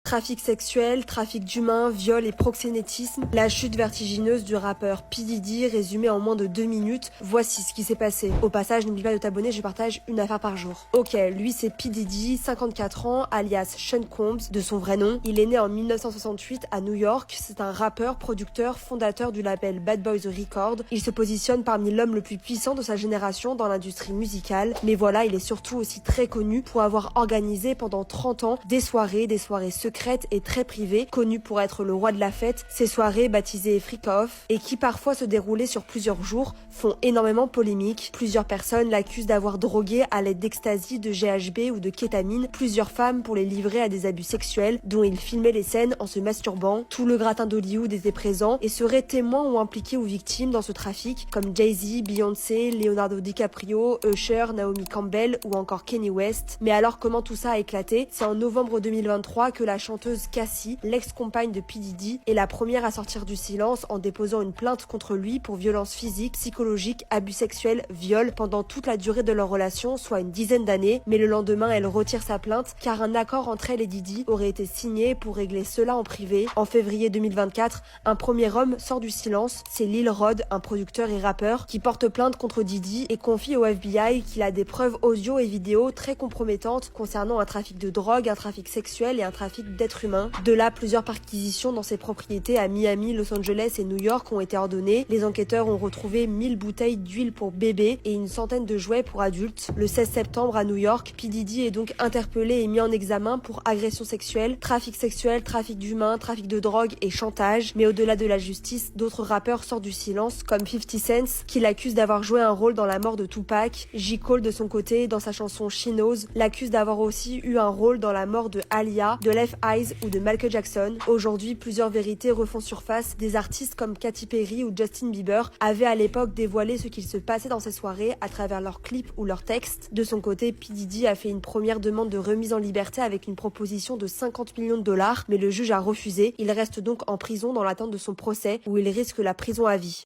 Trafic sexuel, trafic d'humains, viol et proxénétisme, la chute vertigineuse du rappeur P. Diddy résumée en moins de 2 minutes, voici ce qui s'est passé. Au passage, n'oublie pas de t'abonner, je partage une affaire par jour. Ok, lui c'est P. Diddy, 54 ans, alias Sean Combs, de son vrai nom. Il est né en 1968 à New York, c'est un rappeur, producteur, fondateur du label Bad Boys Records. Il se positionne parmi l'homme le plus puissant de sa génération dans l'industrie musicale, mais voilà, il est surtout aussi très connu pour avoir organisé pendant 30 ans des soirées secrètes et très privées, connues pour être le roi de la fête. Ces soirées, baptisées Freak Off, et qui parfois se déroulaient sur plusieurs jours, font énormément polémique. Plusieurs personnes l'accusent d'avoir drogué à l'aide d'ecstasy, de GHB ou de kétamine plusieurs femmes pour les livrer à des abus sexuels dont il filmait les scènes en se masturbant. Tout le gratin d'Hollywood était présent et serait témoin ou impliqué ou victime dans ce trafic, comme Jay-Z, Beyoncé, Leonardo DiCaprio, Usher, Naomi Campbell ou encore Kanye West. Mais alors comment tout ça a éclaté? C'est en novembre 2023 que la chanteuse Cassie, l'ex-compagne de P. Diddy, est la première à sortir du silence en déposant une plainte contre lui pour violence physique, psychologique, abus sexuels, viol pendant toute la durée de leur relation, soit une dizaine d'années. Mais le lendemain, elle retire sa plainte car un accord entre elle et Diddy aurait été signé pour régler cela en privé. En février 2024, un premier homme sort du silence, c'est Lil Rod, un producteur et rappeur, qui porte plainte contre Diddy et confie au FBI qu'il a des preuves audio et vidéo très compromettantes concernant un trafic de drogue, un trafic sexuel et un trafic d'êtres humains. De là, plusieurs perquisitions dans ses propriétés à Miami, Los Angeles et New York ont été ordonnées. Les enquêteurs ont retrouvé 1000 bouteilles d'huile pour bébés et une centaine de jouets pour adultes. Le 16 septembre à New York, P. Diddy est donc interpellé et mis en examen pour agression sexuelle, trafic d'humains, trafic de drogue et chantage. Mais au-delà de la justice, d'autres rappeurs sortent du silence, comme 50 Cent, qui l'accuse d'avoir joué un rôle dans la mort de Tupac. J. Cole, de son côté, dans sa chanson She Knows, l'accuse d'avoir aussi eu un rôle dans la mort de Aaliyah, de Left Eyes ou de Michael Jackson. Aujourd'hui, plusieurs vérités refont surface. Des artistes comme Katy Perry ou Justin Bieber avaient à l'époque dévoilé ce qu'il se passait dans ces soirées à travers leurs clips ou leurs textes. De son côté, P. Diddy a fait une première demande de remise en liberté avec une proposition de 50 millions de dollars, mais le juge a refusé. Il reste donc en prison dans l'attente de son procès où il risque la prison à vie.